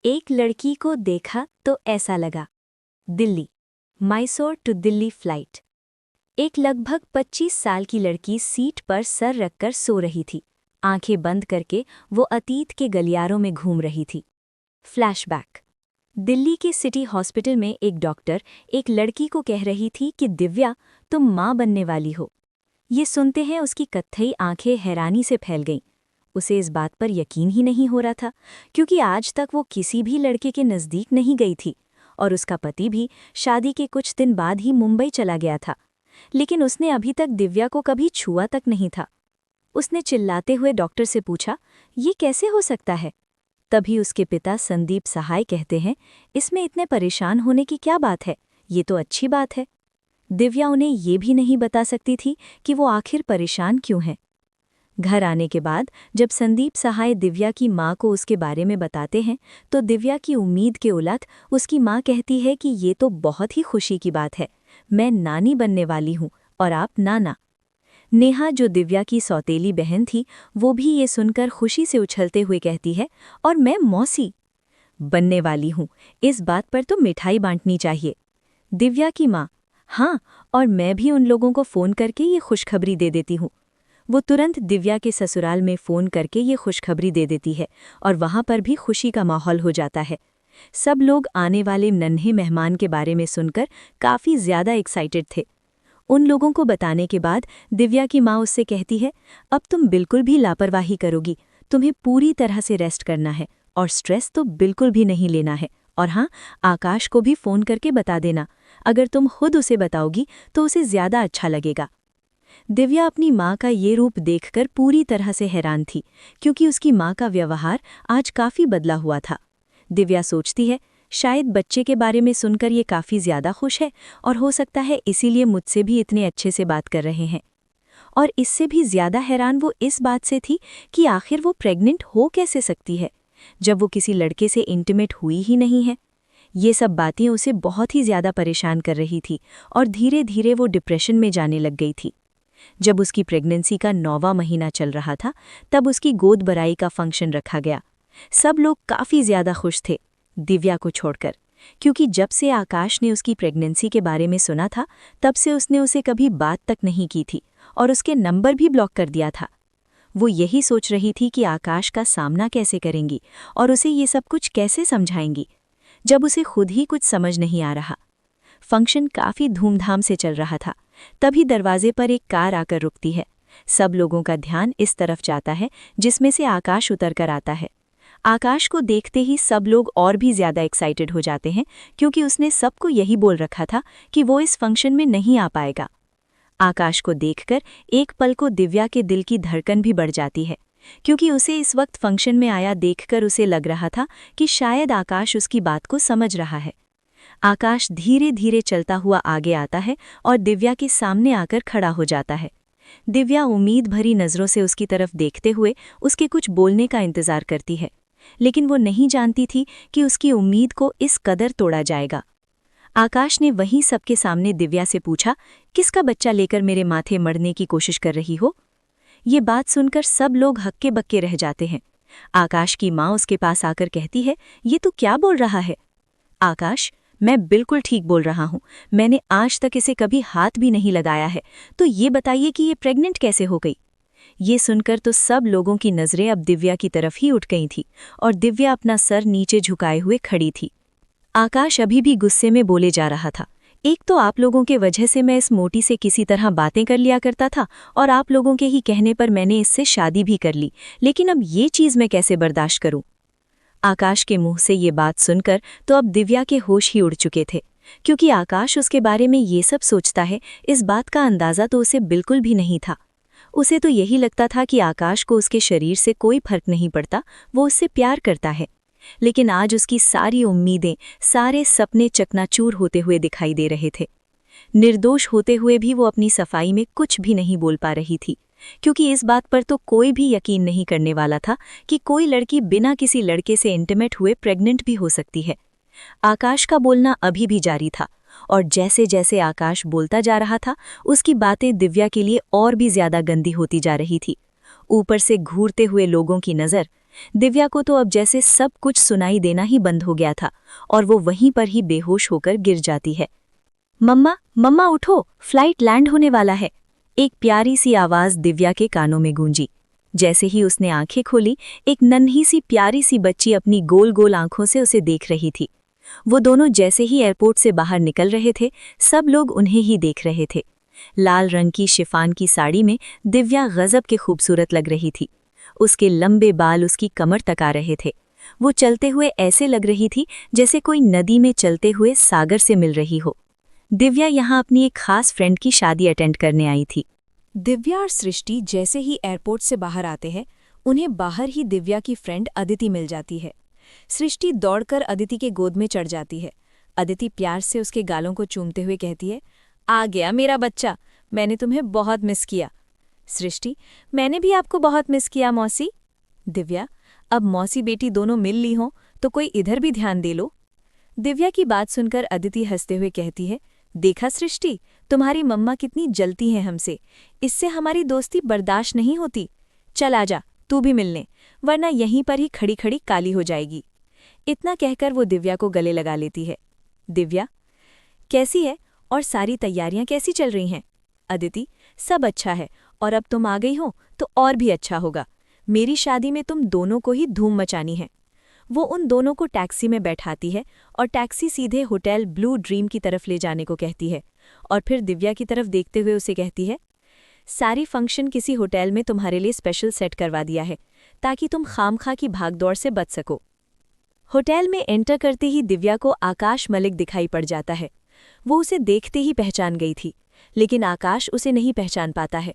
एक लड़की को देखा तो ऐसा लगा। Delhi, Mysore to Delhi flight. एक लगभग 25 साल की लड़की सीट पर सर रखकर सो रही थी। आंखें बंद करके वो अतीत के गलियारों में घूम रही थी। फ्लैशबैक। दिल्ली के सिटी हॉस्पिटल में एक डॉक्टर एक लड़की को कह रही थी कि दिव्या, तुम माँ बनने वाली हो। ये सुनते हैं उसकी कत्थई आंखें हैरानी से फैल गईं। उसे इस बात पर यकीन ही नहीं हो रहा था, क्योंकि आज तक वो किसी भी लड़के के नज़दीक नहीं गई थी और उसका पति भी शादी के कुछ दिन बाद ही मुंबई चला गया था। लेकिन उसने अभी तक दिव्या को कभी छुआ तक नहीं था। उसने चिल्लाते हुए डॉक्टर से पूछा, ये कैसे हो सकता है? तभी उसके पिता संदीप सहाय कहते हैं, इसमें इतने परेशान होने की क्या बात है, ये तो अच्छी बात है। दिव्या उन्हें ये भी नहीं बता सकती थी कि वो आखिर परेशान क्यों है। घर आने के बाद जब संदीप सहाय दिव्या की माँ को उसके बारे में बताते हैं, तो दिव्या की उम्मीद के उलट उसकी माँ कहती है कि ये तो बहुत ही खुशी की बात है, मैं नानी बनने वाली हूँ और आप नाना। नेहा, जो दिव्या की सौतेली बहन थी, वो भी ये सुनकर खुशी से उछलते हुए कहती है, और मैं मौसी बनने वाली हूँ, इस बात पर तो मिठाई बांटनी चाहिए। दिव्या की माँ, हाँ, और मैं भी उन लोगों को फ़ोन करके ये खुशखबरी दे देती हूँ। वो तुरंत दिव्या के ससुराल में फ़ोन करके ये खुशखबरी दे देती है और वहाँ पर भी खुशी का माहौल हो जाता है। सब लोग आने वाले नन्हे मेहमान के बारे में सुनकर काफ़ी ज़्यादा एक्साइटेड थे। उन लोगों को बताने के बाद दिव्या की माँ उससे कहती है, अब तुम बिल्कुल भी लापरवाही करोगी, तुम्हें पूरी तरह से रेस्ट करना है और स्ट्रेस तो बिल्कुल भी नहीं लेना है। और हाँ, आकाश को भी फ़ोन करके बता देना, अगर तुम खुद उसे बताओगी तो उसे ज़्यादा अच्छा लगेगा। दिव्या अपनी माँ का ये रूप देखकर पूरी तरह से हैरान थी, क्योंकि उसकी माँ का व्यवहार आज काफ़ी बदला हुआ था। दिव्या सोचती है, शायद बच्चे के बारे में सुनकर ये काफ़ी ज़्यादा खुश है और हो सकता है इसीलिए मुझसे भी इतने अच्छे से बात कर रहे हैं। और इससे भी ज़्यादा हैरान वो इस बात से थी कि आखिर वो प्रेग्नेंट हो कैसे सकती है, जब वो किसी लड़के से इंटीमेट हुई ही नहीं है। ये सब बातें उसे बहुत ही ज़्यादा परेशान कर रही थी और धीरे धीरे वो डिप्रेशन में जाने लग गई थी। जब उसकी प्रेगनेंसी का 9वां महीना चल रहा था, तब उसकी गोद भराई का फंक्शन रखा गया। सब लोग काफ़ी ज़्यादा खुश थे, दिव्या को छोड़कर, क्योंकि जब से आकाश ने उसकी प्रेगनेंसी के बारे में सुना था, तब से उसने उसे कभी बात तक नहीं की थी और उसके नंबर भी ब्लॉक कर दिया था। वो यही सोच रही थी कि आकाश का सामना कैसे करेंगी और उसे ये सब कुछ कैसे समझाएंगी, जब उसे खुद ही कुछ समझ नहीं आ रहा। फंक्शन काफ़ी धूमधाम से चल रहा था, तभी दरवाजे पर एक कार आकर रुकती है। सब लोगों का ध्यान इस तरफ जाता है, जिसमें से आकाश उतरकर आता है। आकाश को देखते ही सब लोग और भी ज़्यादा एक्साइटेड हो जाते हैं, क्योंकि उसने सबको यही बोल रखा था कि वो इस फंक्शन में नहीं आ पाएगा। आकाश को देखकर एक पल को दिव्या के दिल की धड़कन भी बढ़ जाती है, क्योंकि उसे इस वक्त फंक्शन में आया देखकर उसे लग रहा था कि शायद आकाश उसकी बात को समझ रहा है। आकाश धीरे धीरे चलता हुआ आगे आता है और दिव्या के सामने आकर खड़ा हो जाता है। दिव्या उम्मीद भरी नज़रों से उसकी तरफ देखते हुए उसके कुछ बोलने का इंतज़ार करती है, लेकिन वो नहीं जानती थी कि उसकी उम्मीद को इस कदर तोड़ा जाएगा। आकाश ने वहीं सबके सामने दिव्या से पूछा, किसका बच्चा लेकर मेरे माथे मरने की कोशिश कर रही हो? ये बात सुनकर सब लोग हक्के बक्के रह जाते हैं। आकाश की माँ उसके पास आकर कहती है, ये तू क्या बोल रहा है? आकाश, मैं बिल्कुल ठीक बोल रहा हूँ, मैंने आज तक इसे कभी हाथ भी नहीं लगाया है, तो ये बताइए कि ये प्रेग्नेंट कैसे हो गई? ये सुनकर तो सब लोगों की नज़रें अब दिव्या की तरफ ही उठ गई थी और दिव्या अपना सर नीचे झुकाए हुए खड़ी थी। आकाश अभी भी गुस्से में बोले जा रहा था, एक तो आप लोगों के वजह से मैं इस मोटी से किसी तरह बातें कर लिया करता था और आप लोगों के ही कहने पर मैंने इससे शादी भी कर ली, लेकिन अब ये चीज़ मैं कैसे बर्दाश्त करूं? आकाश के मुंह से ये बात सुनकर तो अब दिव्या के होश ही उड़ चुके थे, क्योंकि आकाश उसके बारे में ये सब सोचता है, इस बात का अंदाज़ा तो उसे बिल्कुल भी नहीं था। उसे तो यही लगता था कि आकाश को उसके शरीर से कोई फर्क नहीं पड़ता, वो उससे प्यार करता है। लेकिन आज उसकी सारी उम्मीदें, सारे सपने चकनाचूर होते हुए दिखाई दे रहे थे। निर्दोष होते हुए भी वो अपनी सफाई में कुछ भी नहीं बोल पा रही थी, क्योंकि इस बात पर तो कोई भी यकीन नहीं करने वाला था कि कोई लड़की बिना किसी लड़के से इंटीमेट हुए प्रेग्नेंट भी हो सकती है। आकाश का बोलना अभी भी जारी था और जैसे जैसे आकाश बोलता जा रहा था, उसकी बातें दिव्या के लिए और भी ज्यादा गंदी होती जा रही थी। ऊपर से घूरते हुए लोगों की नज़र, दिव्या को तो अब जैसे सब कुछ सुनाई देना ही बंद हो गया था और वो वहीं पर ही बेहोश होकर गिर जाती है। मम्मा, मम्मा उठो, फ्लाइट लैंड होने वाला है। एक प्यारी सी आवाज दिव्या के कानों में गूंजी। जैसे ही उसने आंखें खोली, एक नन्ही सी प्यारी सी बच्ची अपनी गोल गोल आंखों से उसे देख रही थी। वो दोनों जैसे ही एयरपोर्ट से बाहर निकल रहे थे, सब लोग उन्हें ही देख रहे थे। लाल रंग की शिफान की साड़ी में दिव्या गजब के खूबसूरत लग रही थी। उसके लंबे बाल उसकी कमर तक आ रहे थे। वो चलते हुए ऐसे लग रही थी जैसे कोई नदी में चलते हुए सागर से मिल रही हो। दिव्या यहाँ अपनी एक खास फ्रेंड की शादी अटेंड करने आई थी। दिव्या और सृष्टि जैसे ही एयरपोर्ट से बाहर आते हैं, उन्हें बाहर ही दिव्या की फ्रेंड अदिति मिल जाती है। सृष्टि दौड़कर अदिति के गोद में चढ़ जाती है। अदिति प्यार से उसके गालों को चूमते हुए कहती है, आ गया मेरा बच्चा, मैंने तुम्हें बहुत मिस किया। सृष्टि, मैंने भी आपको बहुत मिस किया मौसी। दिव्या, अब मौसी बेटी दोनों मिल ली हों तो कोई इधर भी ध्यान दे लो। दिव्या की बात सुनकर अदिति हंसते हुए कहती है, देखा सृष्टि, तुम्हारी मम्मा कितनी जलती हैं हमसे, इससे हमारी दोस्ती बर्दाश्त नहीं होती। चल आजा, तू भी मिलने, वरना यहीं पर ही खड़ी खड़ी काली हो जाएगी। इतना कहकर वो दिव्या को गले लगा लेती है। दिव्या, कैसी है और सारी तैयारियां कैसी चल रही हैं? अदिति, सब अच्छा है और अब तुम आ गई हो तो और भी अच्छा होगा। मेरी शादी में तुम दोनों को ही धूम मचानी है। वो उन दोनों को टैक्सी में बैठाती है और टैक्सी सीधे होटल ब्लू ड्रीम की तरफ ले जाने को कहती है और फिर दिव्या की तरफ देखते हुए उसे कहती है, सारी फंक्शन किसी होटल में तुम्हारे लिए स्पेशल सेट करवा दिया है ताकि तुम खामखा की भागदौड़ से बच सको। होटल में एंटर करते ही दिव्या को आकाश मलिक दिखाई पड़ जाता है। वो उसे देखते ही पहचान गई थी, लेकिन आकाश उसे नहीं पहचान पाता है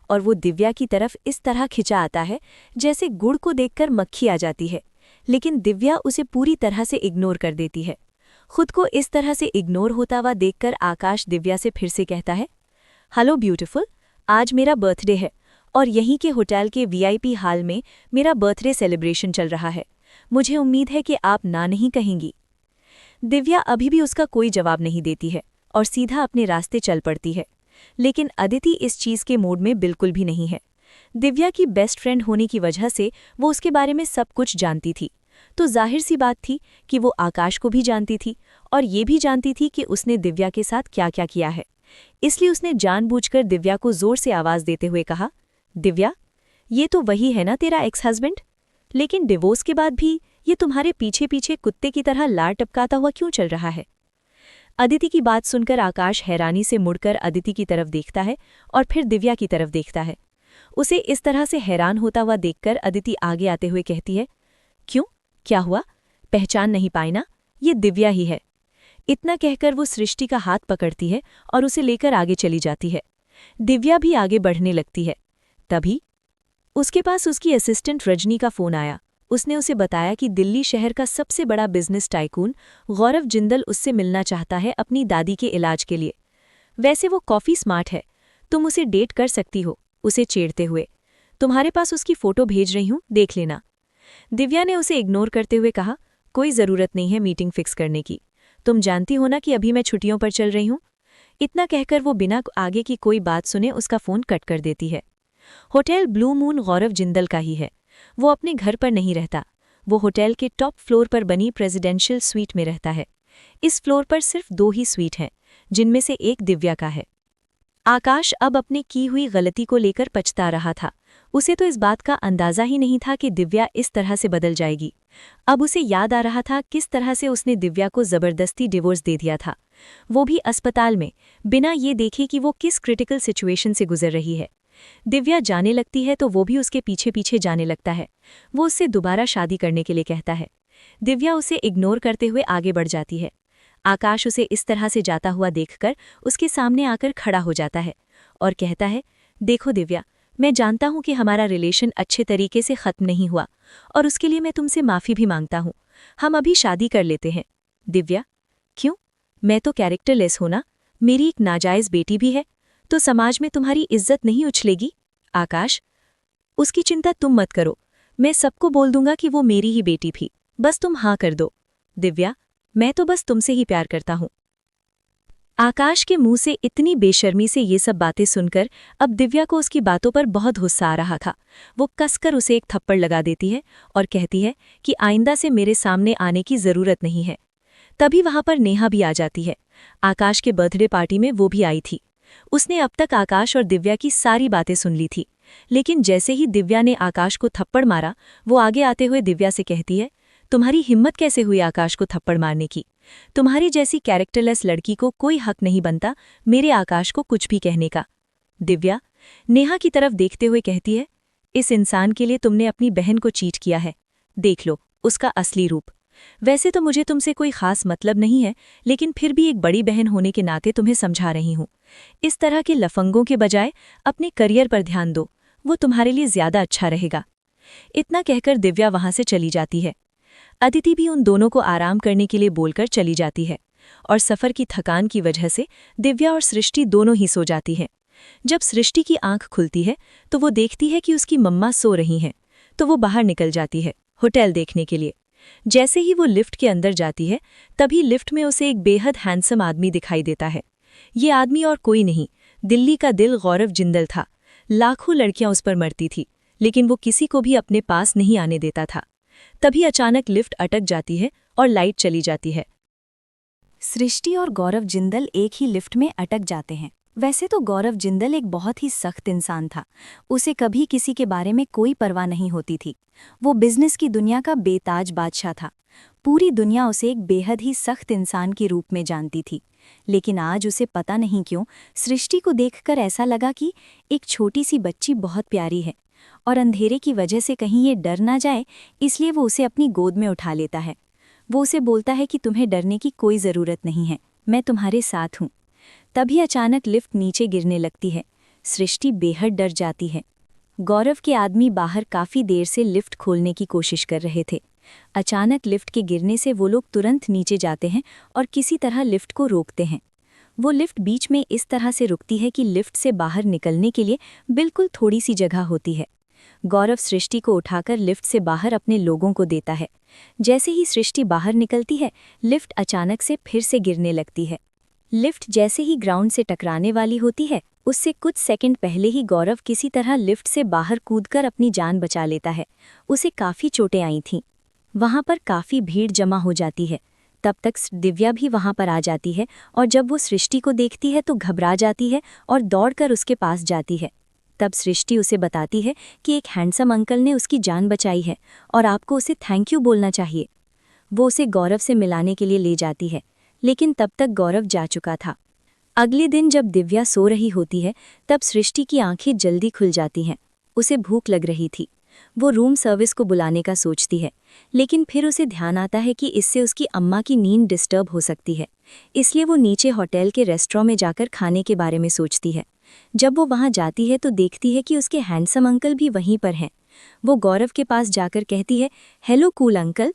और वो दिव्या की तरफ इस तरह खिंचा आता है जैसे गुड़ को देखकर मक्खी आ जाती है, लेकिन दिव्या उसे पूरी तरह से इग्नोर कर देती है। खुद को इस तरह से इग्नोर होता हुआ देखकर आकाश दिव्या से फिर से कहता है, हेलो ब्यूटीफुल, आज मेरा बर्थडे है और यहीं के होटल के वीआईपी हॉल में मेरा बर्थडे सेलिब्रेशन चल रहा है। मुझे उम्मीद है कि आप ना नहीं कहेंगी। दिव्या अभी भी उसका कोई जवाब नहीं देती है और सीधा अपने रास्ते चल पड़ती है, लेकिन अदिति इस चीज़ के मूड में बिल्कुल भी नहीं है। दिव्या की बेस्ट फ्रेंड होने की वजह से वो उसके बारे में सब कुछ जानती थी, तो जाहिर सी बात थी कि वो आकाश को भी जानती थी और ये भी जानती थी कि उसने दिव्या के साथ क्या क्या किया है। इसलिए उसने जानबूझकर दिव्या को जोर से आवाज़ देते हुए कहा, दिव्या, ये तो वही है ना तेरा एक्स हस्बैंड? लेकिन डिवोर्स के बाद भी ये तुम्हारे पीछे पीछे कुत्ते की तरह लार टपकाता हुआ क्यों चल रहा है? अदिति की बात सुनकर आकाश हैरानी से मुड़कर अदिति की तरफ देखता है और फिर दिव्या की तरफ देखता है। उसे इस तरह से हैरान होता हुआ देखकर अदिति आगे आते हुए कहती है, क्यों, क्या हुआ? पहचान नहीं पाई ना? ये दिव्या ही है। इतना कहकर वो सृष्टि का हाथ पकड़ती है और उसे लेकर आगे चली जाती है। दिव्या भी आगे बढ़ने लगती है। तभी उसके पास उसकी असिस्टेंट रजनी का फोन आया। उसने उसे बताया कि दिल्ली शहर का सबसे बड़ा बिजनेस टाइकून गौरव जिंदल उससे मिलना चाहता है अपनी दादी के इलाज के लिए। वैसे वो काफ़ी स्मार्ट है, तुम उसे डेट कर सकती हो, उसे छेड़ते हुए। तुम्हारे पास उसकी फ़ोटो भेज रही हूँ, देख लेना। दिव्या ने उसे इग्नोर करते हुए कहा, कोई ज़रूरत नहीं है मीटिंग फिक्स करने की, तुम जानती हो ना कि अभी मैं छुट्टियों पर चल रही हूँ। इतना कहकर वो बिना आगे की कोई बात सुने उसका फ़ोन कट कर देती है। होटल ब्लू मून गौरव जिंदल का ही है। वो अपने घर पर नहीं रहता, वो होटल के टॉप फ्लोर पर बनी प्रेसिडेंशियल स्वीट में रहता है। इस फ्लोर पर सिर्फ 2 ही स्वीट हैं, जिनमें से एक दिव्या का है। आकाश अब अपने की हुई गलती को लेकर पछता रहा था। उसे तो इस बात का अंदाजा ही नहीं था कि दिव्या इस तरह से बदल जाएगी। अब उसे याद आ रहा था किस तरह से उसने दिव्या को ज़बरदस्ती डिवोर्स दे दिया था, वो भी अस्पताल में, बिना ये देखे कि वो किस क्रिटिकल सिचुएशन से गुजर रही है। दिव्या जाने लगती है तो वो भी उसके पीछे पीछे जाने लगता है। वो उससे दोबारा शादी करने के लिए कहता है। दिव्या उसे इग्नोर करते हुए आगे बढ़ जाती है। आकाश उसे इस तरह से जाता हुआ देखकर उसके सामने आकर खड़ा हो जाता है और कहता है, देखो दिव्या, मैं जानता हूं कि हमारा रिलेशन अच्छे तरीके से ख़त्म नहीं हुआ और उसके लिए मैं तुमसे माफ़ी भी मांगता हूं। हम अभी शादी कर लेते हैं। दिव्या, क्यों? मैं तो कैरेक्टरलेस हूं ना, मेरी एक नाजायज़ बेटी भी है, तो समाज में तुम्हारी इज्जत नहीं उछलेगी। आकाश, उसकी चिंता तुम मत करो, मैं सबको बोल दूंगा कि वो मेरी ही बेटी थी, बस तुम हाँ कर दो। दिव्या, मैं तो बस तुमसे ही प्यार करता हूँ। आकाश के मुंह से इतनी बेशर्मी से ये सब बातें सुनकर अब दिव्या को उसकी बातों पर बहुत गुस्सा आ रहा था। वो कसकर उसे एक थप्पड़ लगा देती है और कहती है कि आइंदा से मेरे सामने आने की जरूरत नहीं है। तभी वहां पर नेहा भी आ जाती है। आकाश के बर्थडे पार्टी में वो भी आई थी। उसने अब तक आकाश और दिव्या की सारी बातें सुन ली थी, लेकिन जैसे ही दिव्या ने आकाश को थप्पड़ मारा, वो आगे आते हुए दिव्या से कहती है, तुम्हारी हिम्मत कैसे हुई आकाश को थप्पड़ मारने की? तुम्हारी जैसी कैरेक्टरलेस लड़की को कोई हक नहीं बनता मेरे आकाश को कुछ भी कहने का। दिव्या नेहा की तरफ देखते हुए कहती है, इस इंसान के लिए तुमने अपनी बहन को चीट किया है। देख लो उसका असली रूप। वैसे तो मुझे तुमसे कोई खास मतलब नहीं है, लेकिन फिर भी एक बड़ी बहन होने के नाते तुम्हें समझा रही हूं। इस तरह के लफंगों के बजाय अपने करियर पर ध्यान दो, वो तुम्हारे लिए ज्यादा अच्छा रहेगा। इतना कहकर दिव्या वहां से चली जाती है। अदिति भी उन दोनों को आराम करने के लिए बोलकर चली जाती है और सफर की थकान की वजह से दिव्या और सृष्टि दोनों ही सो जाती हैं। जब सृष्टि की आंख खुलती है तो वो देखती है कि उसकी मम्मा सो रही हैं, तो वो बाहर निकल जाती है होटल देखने के लिए। जैसे ही वो लिफ्ट के अंदर जाती है, तभी लिफ्ट में उसे एक बेहद हैंडसम आदमी दिखाई देता है। ये आदमी और कोई नहीं, दिल्ली का दिल गौरव जिंदल था। लाखों लड़कियां उस पर मरती थी, लेकिन वो किसी को भी अपने पास नहीं आने देता था। तभी अचानक लिफ्ट अटक जाती है और लाइट चली जाती है। सृष्टि और गौरव जिंदल एक ही लिफ्ट में अटक जाते हैं। वैसे तो गौरव जिंदल एक बहुत ही सख्त इंसान था। उसे कभी किसी के बारे में कोई परवाह नहीं होती थी। वो बिजनेस की दुनिया का बेताज बादशाह था। पूरी दुनिया उसे एक बेहद ही सख्त इंसान के रूप में जानती थी। लेकिन आज उसे पता नहीं क्यों सृष्टि को देखकर ऐसा लगा कि एक छोटी सी बच्ची बहुत प्यारी है, और अंधेरे की वजह से कहीं ये डर ना जाए, इसलिए वो उसे अपनी गोद में उठा लेता है। वो उसे बोलता है कि तुम्हें डरने की कोई ज़रूरत नहीं है, मैं तुम्हारे साथ हूँ। तभी अचानक लिफ्ट नीचे गिरने लगती है। सृष्टि बेहद डर जाती है। गौरव के आदमी बाहर काफ़ी देर से लिफ्ट खोलने की कोशिश कर रहे थे। अचानक लिफ्ट के गिरने से वो लोग तुरंत नीचे जाते हैं और किसी तरह लिफ्ट को रोकते हैं। वो लिफ्ट बीच में इस तरह से रुकती है कि लिफ्ट से बाहर निकलने के लिए बिल्कुल थोड़ी सी जगह होती है। गौरव सृष्टि को उठाकर लिफ्ट से बाहर अपने लोगों को देता है। जैसे ही सृष्टि बाहर निकलती है, लिफ्ट अचानक से फिर से गिरने लगती है। लिफ्ट जैसे ही ग्राउंड से टकराने वाली होती है, उससे कुछ सेकंड पहले ही गौरव किसी तरह लिफ्ट से बाहर कूदकर अपनी जान बचा लेता है। उसे काफ़ी चोटें आई थीं। वहाँ पर काफ़ी भीड़ जमा हो जाती है। तब तक दिव्या भी वहाँ पर आ जाती है, और जब वो सृष्टि को देखती है तो घबरा जाती है और दौड़कर उसके पास जाती है। तब सृष्टि उसे बताती है कि एक हैंडसम अंकल ने उसकी जान बचाई है और आपको उसे थैंक यू बोलना चाहिए। वो उसे गौरव से मिलाने के लिए ले जाती है, लेकिन तब तक गौरव जा चुका था। अगले दिन जब दिव्या सो रही होती है, तब सृष्टि की आंखें जल्दी खुल जाती हैं। उसे भूख लग रही थी। वो रूम सर्विस को बुलाने का सोचती है, लेकिन फिर उसे ध्यान आता है कि इससे उसकी अम्मा की नींद डिस्टर्ब हो सकती है। इसलिए वो नीचे होटल के रेस्टोरेंट में जाकर खाने के बारे में सोचती है। जब वो वहां जाती है तो देखती है कि उसके हैंडसम अंकल भी वहीं पर हैं। वो गौरव के पास जाकर कहती है, हेलो कूल अंकल।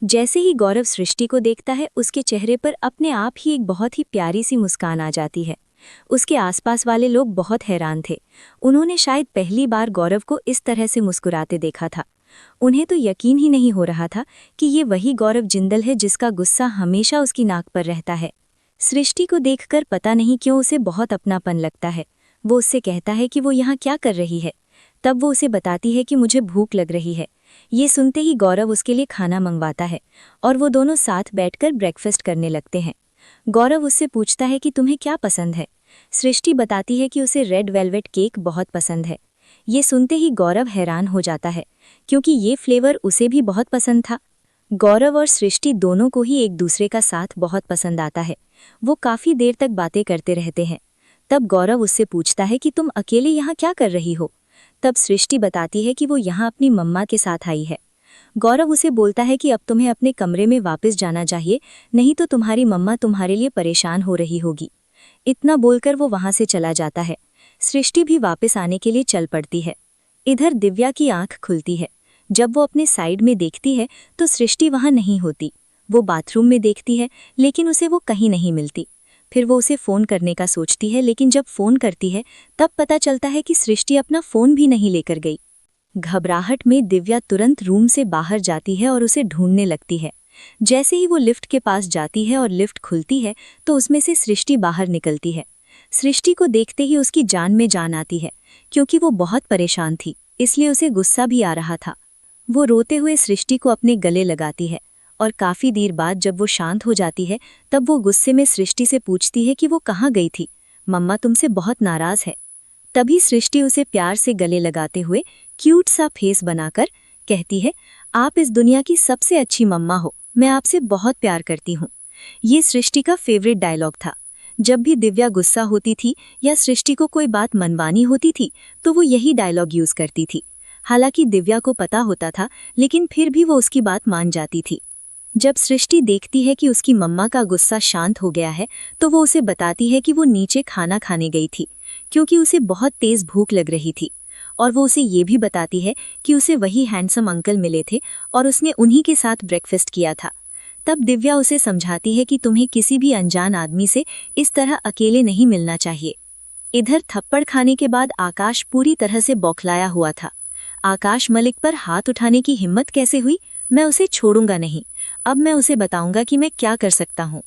जैसे ही गौरव सृष्टि को देखता है, उसके चेहरे पर अपने आप ही एक बहुत ही प्यारी सी मुस्कान आ जाती है। उसके आसपास वाले लोग बहुत हैरान थे। उन्होंने शायद पहली बार गौरव को इस तरह से मुस्कुराते देखा था। उन्हें तो यकीन ही नहीं हो रहा था कि ये वही गौरव जिंदल है जिसका गुस्सा हमेशा उसकी नाक पर रहता है। सृष्टि को देखकर पता नहीं क्यों उसे बहुत अपनापन लगता है। वो उससे कहता है कि वो यहाँ क्या कर रही है। तब वो उसे बताती है कि मुझे भूख लग रही है। ये सुनते ही गौरव उसके लिए खाना मंगवाता है और वो दोनों साथ बैठकर ब्रेकफास्ट करने लगते हैं। गौरव उससे पूछता है कि तुम्हें क्या पसंद है। सृष्टि बताती है कि उसे रेड वेलवेट केक बहुत पसंद है। ये सुनते ही गौरव हैरान हो जाता है, क्योंकि ये फ्लेवर उसे भी बहुत पसंद था। गौरव और सृष्टि दोनों को ही एक दूसरे का साथ बहुत पसंद आता है। वो काफ़ी देर तक बातें करते रहते हैं। तब गौरव उससे पूछता है कि तुम अकेले यहाँ क्या कर रही हो। तब सृष्टि बताती है कि वो यहाँ अपनी मम्मा के साथ आई है। गौरव उसे बोलता है कि अब तुम्हें अपने कमरे में वापस जाना चाहिए, नहीं तो तुम्हारी मम्मा तुम्हारे लिए परेशान हो रही होगी। इतना बोलकर वो वहाँ से चला जाता है। सृष्टि भी वापस आने के लिए चल पड़ती है। इधर दिव्या की आंख खुलती है। जब वो अपने साइड में देखती है तो सृष्टि वहाँ नहीं होती। वो बाथरूम में देखती है, लेकिन उसे वो कहीं नहीं मिलती। फिर वो उसे फ़ोन करने का सोचती है, लेकिन जब फ़ोन करती है तब पता चलता है कि सृष्टि अपना फ़ोन भी नहीं लेकर गई। घबराहट में दिव्या तुरंत रूम से बाहर जाती है और उसे ढूंढने लगती है। जैसे ही वो लिफ्ट के पास जाती है और लिफ्ट खुलती है तो उसमें से सृष्टि बाहर निकलती है। सृष्टि को देखते ही उसकी जान में जान आती है, क्योंकि वो बहुत परेशान थी, इसलिए उसे गुस्सा भी आ रहा था। वो रोते हुए सृष्टि को अपने गले लगाती है और काफी देर बाद जब वो शांत हो जाती है तब वो गुस्से में सृष्टि से पूछती है कि वो कहाँ गई थी, मम्मा तुमसे बहुत नाराज है। तभी सृष्टि उसे प्यार से गले लगाते हुए क्यूट सा फेस बनाकर कहती है, आप इस दुनिया की सबसे अच्छी मम्मा हो, मैं आपसे बहुत प्यार करती हूँ। ये सृष्टि का फेवरेट डायलॉग था। जब भी दिव्या गुस्सा होती थी या सृष्टि को कोई बात मनवानी होती थी तो वो यही डायलॉग यूज करती थी। हालांकि दिव्या को पता होता था, लेकिन फिर भी वो उसकी बात मान जाती थी। जब सृष्टि देखती है कि उसकी मम्मा का गुस्सा शांत हो गया है तो वो उसे बताती है कि वो नीचे खाना खाने गई थी, क्योंकि उसे बहुत तेज भूख लग रही थी। और वो उसे ये भी बताती है कि उसे वही हैंडसम अंकल मिले थे और उसने उन्हीं के साथ ब्रेकफास्ट किया था। तब दिव्या उसे समझाती है कि तुम्हें किसी भी अनजान आदमी से इस तरह अकेले नहीं मिलना चाहिए। इधर थप्पड़ खाने के बाद आकाश पूरी तरह से बौखलाया हुआ था। आकाश मलिक पर हाथ उठाने की हिम्मत कैसे हुई, मैं उसे छोड़ूंगा नहीं। अब मैं उसे बताऊंगा कि मैं क्या कर सकता हूँ।